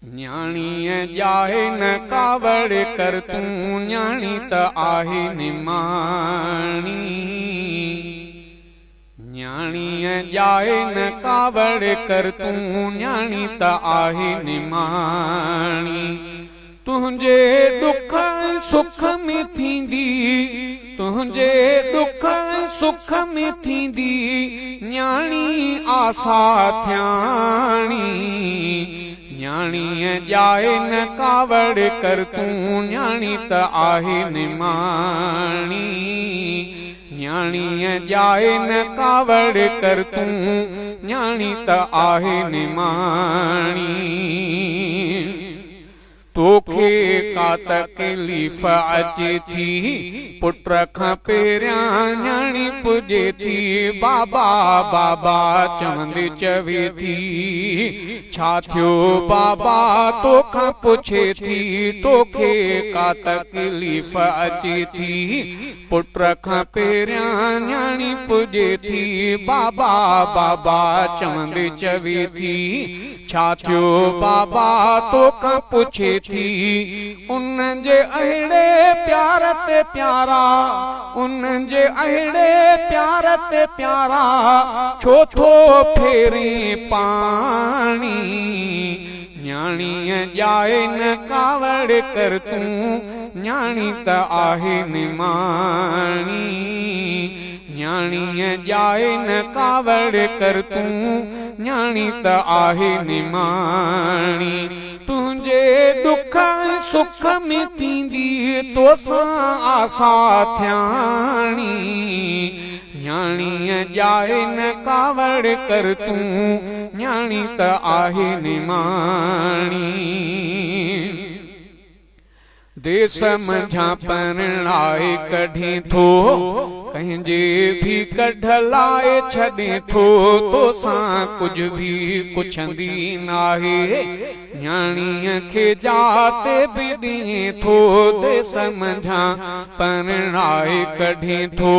न्याणीअ ॼाए न कावड़ कर तूं न्याणी त आहे निमाणी। न्याणीअ ॼाए न कावड़ कर तूं न्याणी त आहे निमाणी। तुंहिंजे ॾुख सुख में थींदी, तुंहिंजे ॾुख सुख में थींदी न्याणी आसा थियाणी। न्याणीअ ॼाए न कावड़ कर तूं न्याणी त आहे निमाणी। न्याणीअ ॼाए न कावड़ कर तूं न्याणी त आहे निमाणी। तोखे का तकलीफ़ अचे थी पुट खां पहिरियां न्याणी पुॼे थी। बाबा बाबा चवंदे चवे थी छा थियो बाबा तोखां पुछे थी। तोखे का तकलीफ़ अचे थी पुट खां पहिरियां न्याणी पुॼे थी। बाबा बाबा चवंदे चवे थी छा थियो बाबा तोखां पुछे थी। उन जे अहिड़े प्यार ते प्यारा, उन जे अहिड़े प्यार ते प्यारा छो थो फेरे पाणी। न्याणीअ ॼाए न कावड़ कर तूं न्याणी त आहे निमाणी। न्याणीअ ॼाए न कावड़ कर तूं न्याणी त आहे निमाणी। तुंहिंजे ॾुख सुख में थींदी तोसां आसा थियाणी। न्याणीअ ॼाए न कावड़ कर तूं न्याणी त आहे निमाणी। देश मंझां परणाए कढे थो कंहिंजे भी कढ लाए छॾे थो। तोसां कुझु भी पुछंदी नाहे न्याणीअ खे जाते बि ॾिए थो। देश मंझां परणाए कढे थो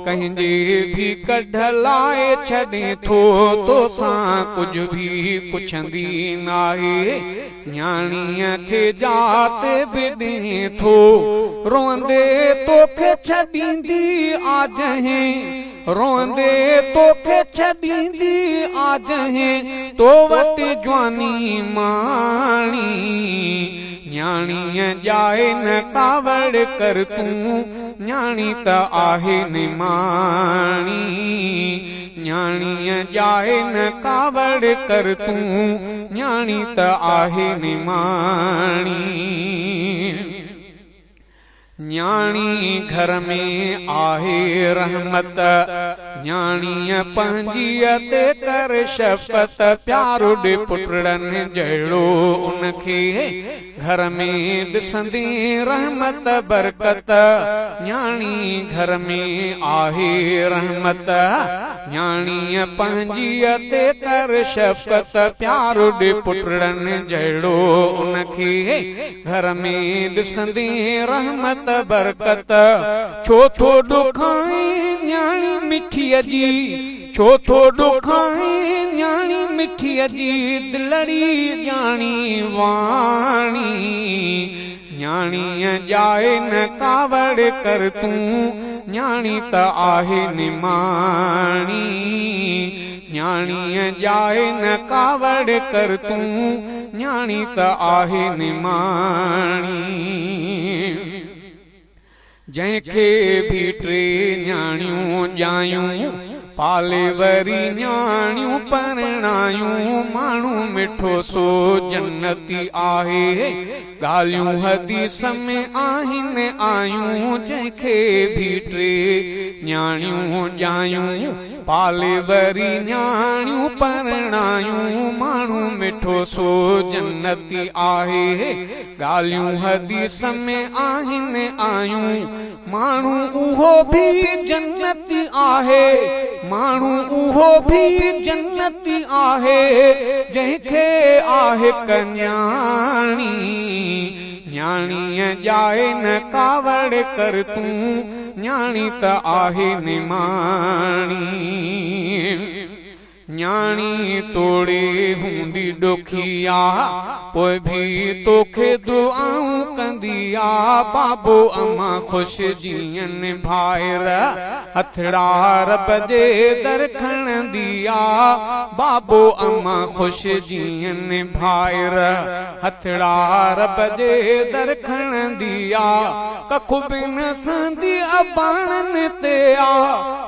कंहिंजे भी कढ लाए छॾे थो। तोसां कुझु भी पुछंदी नाहे न्याणीअ खे जाते बि ॾिए थो। रोंदे तोखे छॾींदी आजहि, रोंदे तोखे छॾींदी आजहि तो वटि जवानी माणी। न्याणीअ ॼाए न कावड़ कर तूं न्याणी त आहे निमाणी। न्याणीअ ॼाए न कावड़ कर तूं न्याणी त आहे निमाणी। न्याणी घर में आहे रहमत, न्याणीअ पंहिंजीअ ते कर शफ़क़त। प्यारो ॾे पुटड़नि जहिड़ो उनखे घर में ॾिसंदी रहमत बरकत। न्याणी घर में आहे रहमत, न्याणीअ पंहिंजीअ ते कर शफ़क़त। प्यारो ॾे पुटड़नि जहिड़ो उनखे घर में ॾिसंदी रहमत बरकत। छो थो ॾुखाई न्याणी मिठीअ जी, छो थो ॾुखाई न्याणी मिठीअ जी दिलड़ी ॼाणी वाणी। न्याणीअ ॼाए न कावड़ कर तूं न्याणी त आहे निमाणी। न्याणीअ ॼाए न कावड़ कर तूं न्याणी त आहे निमाणी। जंहिंखे भी टे न्याणियूं ॼायूं पाले वरी न्याणियूं परणायूं। माण्हू मिठो सो जन्नती आहे ॻाल्हियूं हदीस में आहिनि आयूं। जंहिंखे भी टे न्याणियूं ॼायूं पाले वरी न्याणियूं परणायूं। माण्हू मिठो सो जन्नती आहे ॻाल्हियूं हदीस में आहिनि आयूं। माण्हू उहो भी जन्नती आहे, माण्हू उहो भी जन्नती आहे जंहिंखे आहे कन्याणी। न्याणीअ ॼाए न कावड़ कर तूं न्याणी त आहे निमाणी। न्याणी तोड़े हूंदी ॾुखिया पोइ भी तोखे दुआऊं कंदी आ बाबो अम्मा ख़ुशि जीअं निभाइर हथड़ा रब जे दर खणंदी आ बाबो अम्मा ख़ुशि जीअं निभाइर हथड़ा रब जे दर खणंदी आ कखु बि न सहंदी अबाणनि ते आ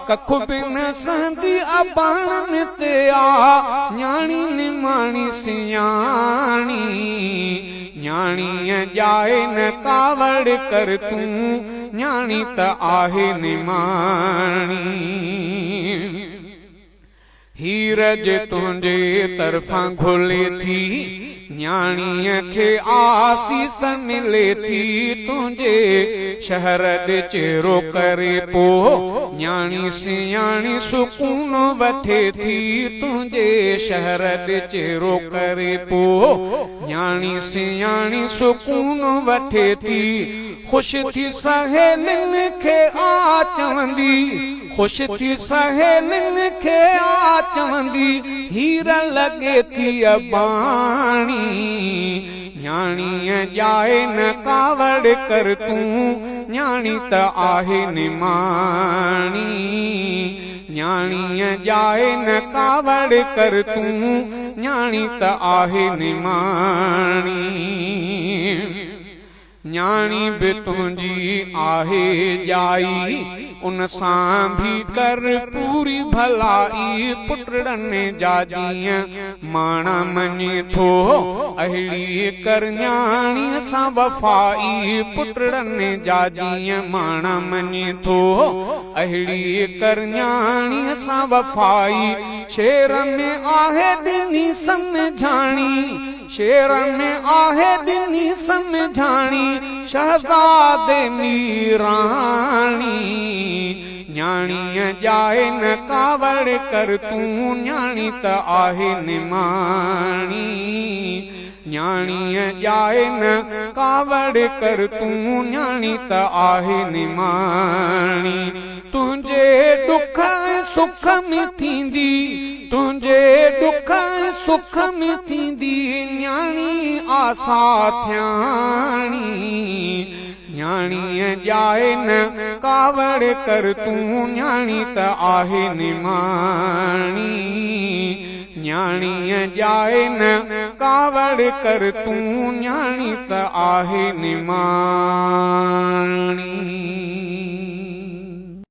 कखु बि न सहंदी अबाणनि ते आ न्याणी निमाणी सियाणी न्याणीअ जाए न कावड़ कर तूं न्याणी त आहे निमाणी हीरज तुंहिंजे तरफ़ां घुले थी न्याणीअ खे आसीस मिले थी तुंहिंजे शहर ॾे चेरो करे पो न्याणी सियाणी सुकून वठे थी तुंहिंजे शहर ॾे चेरो करे पो न्याणी सियाणी सुकून वठे थी ख़ुशि थी सहेलियुनि खे आ चवंदी ख़ुशि थी सहेलियुनि खे आ चवंदी हीर लॻे थी अबाणी न्याणीअ जाए न कावड़ कर तूं न्याणी त आहे निमाणी न्याणीअ जाए न कावड़ कर तूं न्याणी त आहे निमाणी न्याणी बि तुंहिंजी आहे जाई उन सां भी कर पूरी भलाई पुटड़नि जा जीअं माणा मञे थो अहिड़ी कर न्याणीअ सां वफ़ाई पुटड़नि जा जीअं माणा मञे थो अहिड़ी कर न्याणीअ सां वफ़ाई शेर में आहे ॾिनी सम्झाणी शेर में आहे ॾिनी सम्झाणी शहज़ादे मीराणी न्याणीअ जाए न कावड़ कर तूं न्याणी त आहे निमाणी न्याणीअ जाए न कावड़ कर तूं न्याणी त आहे निमाणी तुंहिंजे ॾुख सुख में थींदी तुंहिंजे ॾुख सुख में थींदी न्याणी आसा थियाणी न्याणीअ जाए न कावड़ कर तूं न्याणी त आहे निमाणी न्याणीअ जाए न कावड़ कर तूं न्याणी त आहे निमाणी।